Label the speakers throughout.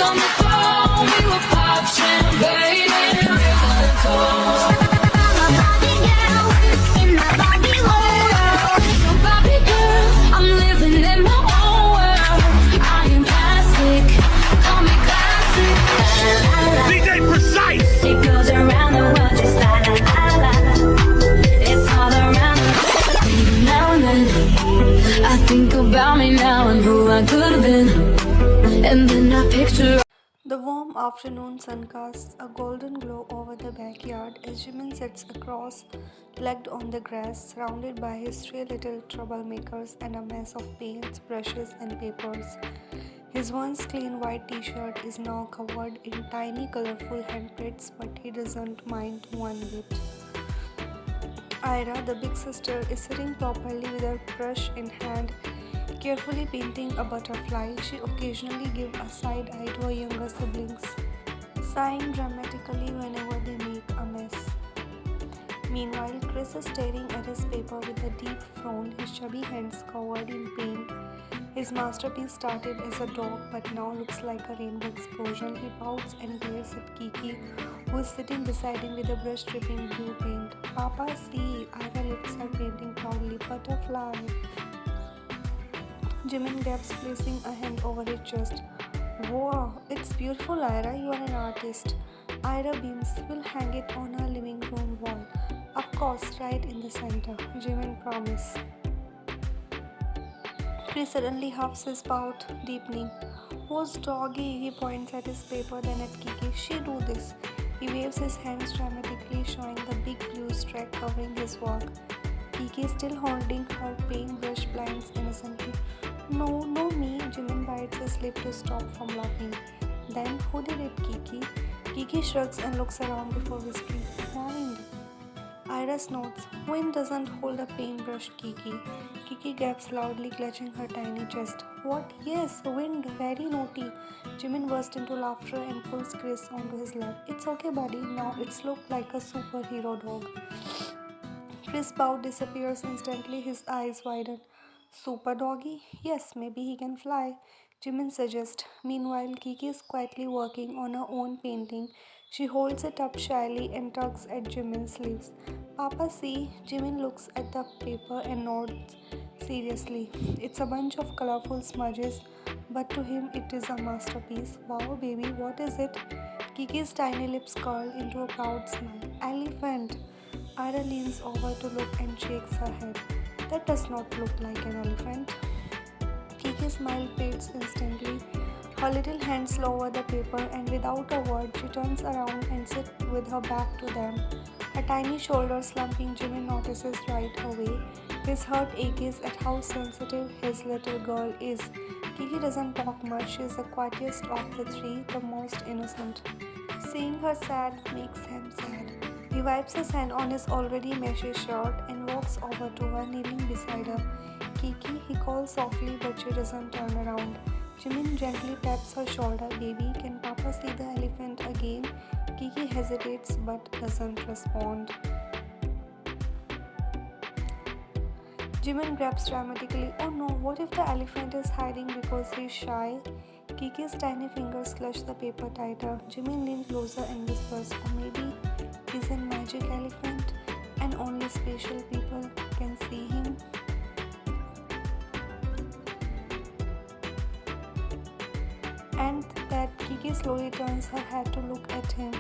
Speaker 1: on the throne, we will pop champagne and raise our toast. I'm a Barbie girl in my Barbie world. I'm a Barbie girl, I'm living in my own world. I am plastic, call me classic. La, la, la.
Speaker 2: DJ Precise!
Speaker 1: It goes around the world just la la la la. It's all around the world. Now and then I think about me now and who I could have been. And then I picture.
Speaker 3: The warm afternoon sun casts a golden glow over the backyard as Jimin sits cross-legged on the grass, surrounded by his three little troublemakers and a mess of paints, brushes, and papers. His once clean white t-shirt is now covered in tiny colorful handprints, but he doesn't mind one bit. Ira, the big sister, is sitting properly with her brush in hand, carefully painting a butterfly. She occasionally gives a side eye to her younger siblings, sighing dramatically whenever they make a mess. Meanwhile, Chris is staring at his paper with a deep frown, his chubby hands covered in paint. His masterpiece started as a dog but now looks like a rainbow explosion. He pouts and glares at Kiki, who is sitting beside him with a brush dripping blue paint. Papa, see! Ira lifts her painting proudly. Butterfly! Jimin grabs, placing a hand over his chest. Wow, it's beautiful, Ira. You are an artist. Ira beams. We'll hang it on our living room wall. Of course, right in the center. Jimin promise. Chris suddenly huffs his pout, deepening. Who's doggy? He points at his paper, then at Kiki. She do this. He waves his hands dramatically, showing the big blue streak covering his work. Kiki is still holding her paintbrush blinds innocently. No, no me. Jimin bites his lip to stop from laughing. Then, who did it, Kiki? Kiki shrugs and looks around before whispering, Wind. Ira snorts. Wind doesn't hold a paintbrush, Kiki. Kiki gaps loudly, clutching her tiny chest. What? Yes, wind. Very naughty. Jimin bursts into laughter and pulls Chris onto his lap. It's okay, buddy. Now it's looked like a superhero dog. Chris' pout disappears instantly, his eyes widen. Super doggy? Yes, maybe he can fly, Jimin suggests. Meanwhile, Kiki is quietly working on her own painting. She holds it up shyly and tugs at Jimin's sleeves. Papa, see? Jimin looks at the paper and nods seriously. It's a bunch of colorful smudges, but to him it is a masterpiece. Wow, baby, what is it? Kiki's tiny lips curl into a proud smile. Elephant. Ira leans over to look and shakes her head. That does not look like an elephant. Kiki's smile fades instantly. Her little hands lower the paper and without a word she turns around and sits with her back to them. Her tiny shoulders slumping, Jimin notices right away. His heart aches at how sensitive his little girl is. Kiki doesn't talk much. She is the quietest of the three, the most innocent. Seeing her sad makes him sad. He wipes his hand on his already messy shirt and walks over to her, kneeling beside her. Kiki, he calls softly, but she doesn't turn around. Jimin gently taps her shoulder. Baby, can Papa see the elephant again? Kiki hesitates but doesn't respond. Jimin grabs dramatically. Oh no, what if the elephant is hiding because he's shy? Kiki's tiny fingers clutch the paper tighter. Jimin leans closer and whispers, or maybe he's a magic elephant and only special people can see him. And that Kiki slowly turns her head to look at him.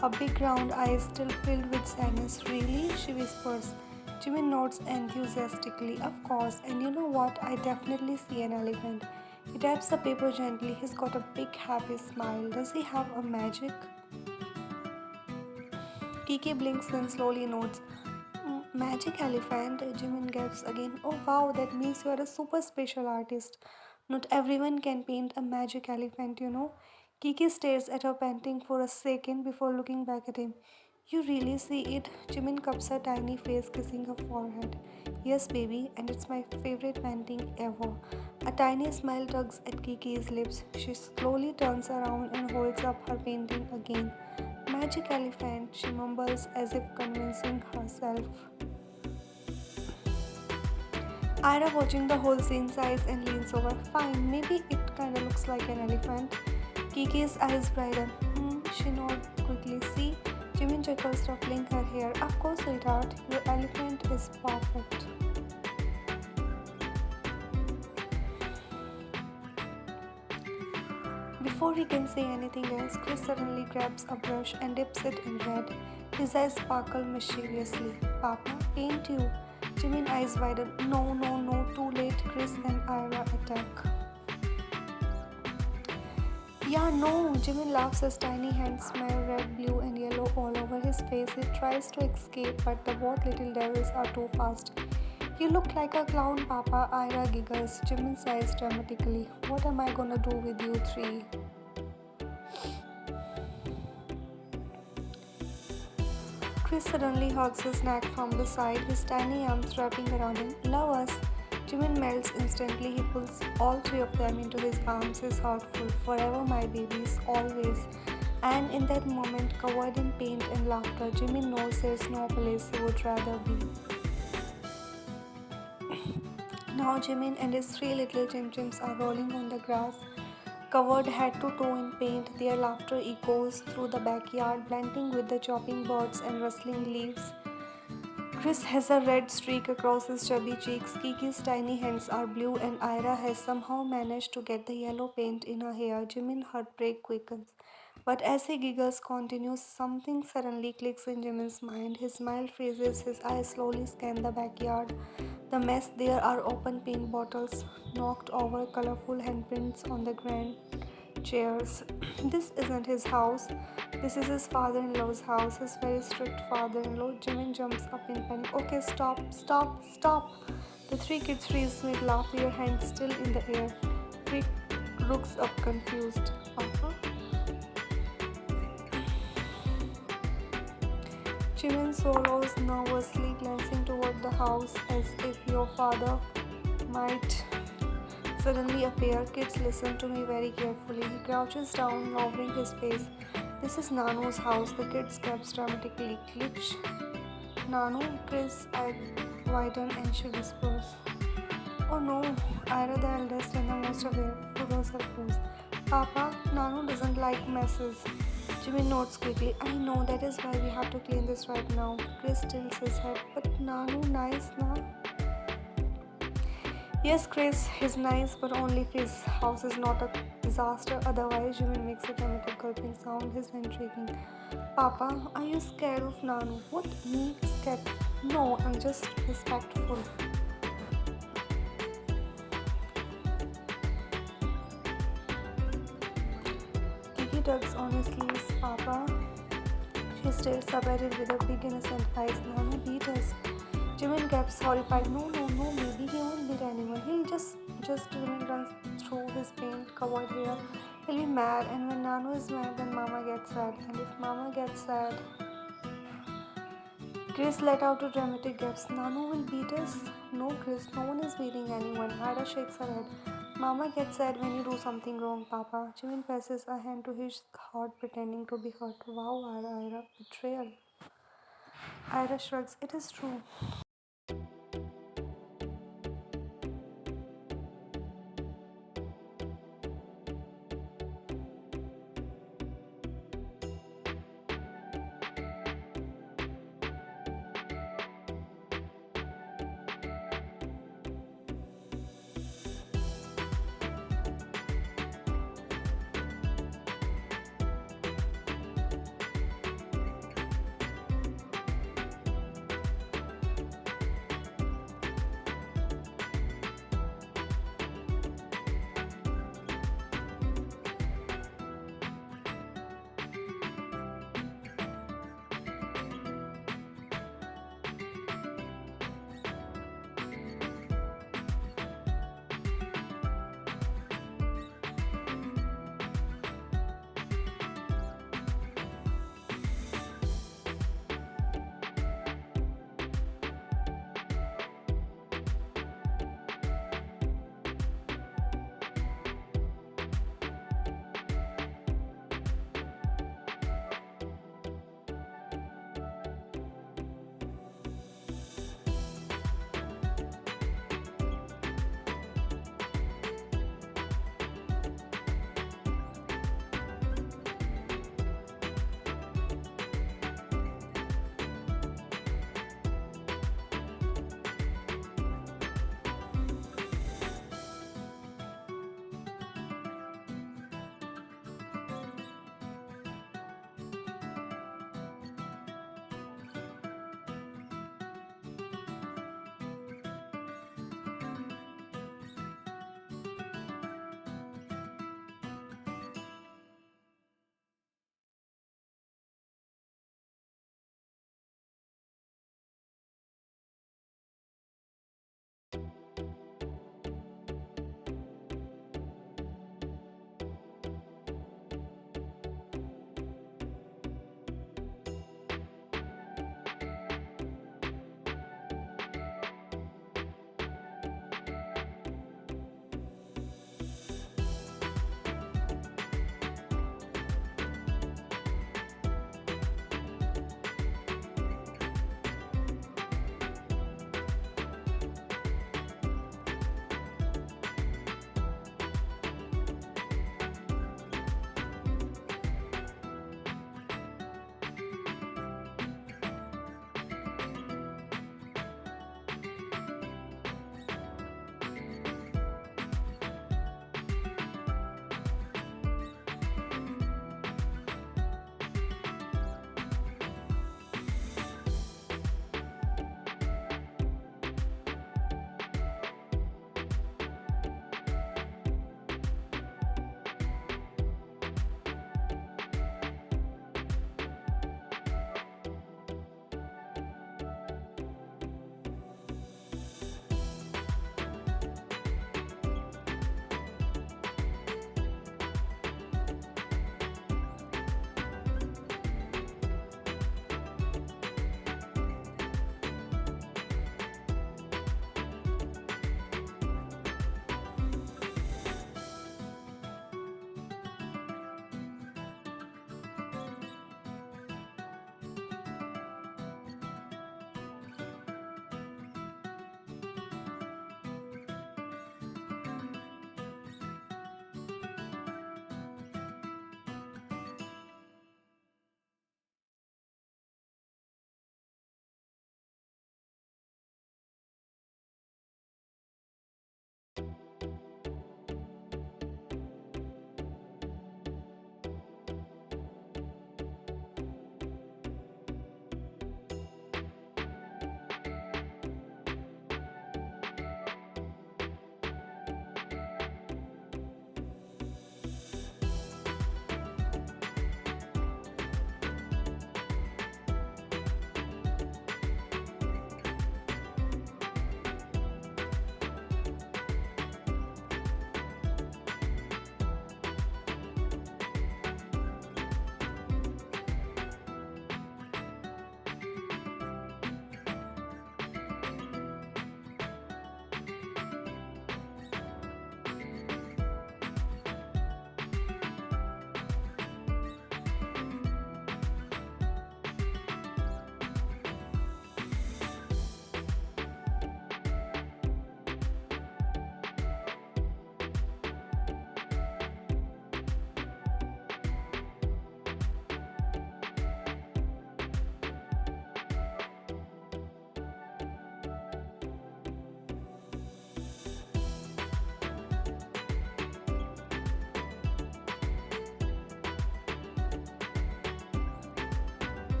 Speaker 3: Her big round eyes still filled with sadness. Really? She whispers. Jimin nods enthusiastically. Of course, and you know what? I definitely see an elephant. He taps the paper gently. He's got a big happy smile. Does he have a magic? Kiki blinks then slowly nods. Magic elephant? Jimin gasps again. Oh wow, that means you are a super special artist. Not everyone can paint a magic elephant, you know. Kiki stares at her painting for a second before looking back at him. You really see it? Jimin cups her tiny face, kissing her forehead. Yes, baby, and it's my favorite painting ever. A tiny smile tugs at Kiki's lips. She slowly turns around and holds up her painting again. Magic elephant, she mumbles as if convincing herself. Ira, watching the whole scene, sighs and leans over. Fine, maybe it kinda looks like an elephant. Kiki's eyes brighten. She nods quickly. See? Jimin chuckles, ruffling her hair. Of course, sweetheart. Your elephant is perfect. Before he can say anything else, Chris suddenly grabs a brush and dips it in red. His eyes sparkle mischievously. Papa, paint you. Jimin eyes widen. No, no, no, too late. Chris and Ira attack. Yeah, no. Jimin laughs as tiny hands smell red, blue, and yellow all over his face. He tries to escape, but the both little devils are too fast. You look like a clown, Papa. Ira giggles. Jimin sighs dramatically. What am I gonna do with you three? Chris suddenly hugs his neck from the side, his tiny arms wrapping around him. Love us. Jimin melts instantly. He pulls all three of them into his arms, his heart full. Forever my babies, always. And in that moment, covered in paint and laughter, Jimin knows there's no place he would rather be. Now Jimin and his three little chimchims are rolling on the grass, covered head to toe in paint. Their laughter echoes through the backyard, blending with the chopping birds and rustling leaves. Chris has a red streak across his chubby cheeks. Kiki's tiny hands are blue, and Ira has somehow managed to get the yellow paint in her hair. Jimin's heartbreak quickens. But as he giggles continues, something suddenly clicks in Jimin's mind. His smile freezes, his eyes slowly scan the backyard. The mess there are open paint bottles, knocked over colorful handprints on the grand chairs. This isn't his house. This is his father-in-law's house, his very strict father-in-law. Jimin jumps up in panic. Okay, stop, stop, stop. The three kids freeze mid laugh, their hands still in the air. Rick looks up confused. Papa? Jimin swallows nervously, glancing toward the house as if your father might suddenly appear. Kids, listen to me very carefully. He crouches down, lowering his face. This is Nanu's house. The kids gasp dramatically. Glitch. Nanu, Chris, I widen and she whispers. Oh no, Ira the eldest and the most aware follows her clues. Papa, Nanu doesn't like messes. Jimin nods quickly. I know, that is why we have to clean this right now. Chris tilts his head. But Nanu nice, na? Yes, Chris, he's nice, but only if his house is not a disaster. Otherwise, Jimin makes a dramatic gulping sound, his hand shaking. Papa, are you scared of Nanu? What? Me? Scared? No, I'm just respectful. Kiki tugs on his sleeves. Papa. She stares up at it with her big innocent eyes. Nanu beat us. Jimin gets horrified. No, no, no, maybe he won't beat anyone. He'll just Jimin runs through his paint covered hair. He'll be mad, and when Nanu is mad, then Mama gets sad. And if Mama gets sad, Chris let out a dramatic gasp. Nanu will beat us? No, Chris, no one is beating anyone. Ira shakes her head. Mama gets sad when you do something wrong, Papa. Jimin presses a hand to his heart, pretending to be hurt. Wow, Ira, betrayal. Ira shrugs. It is true.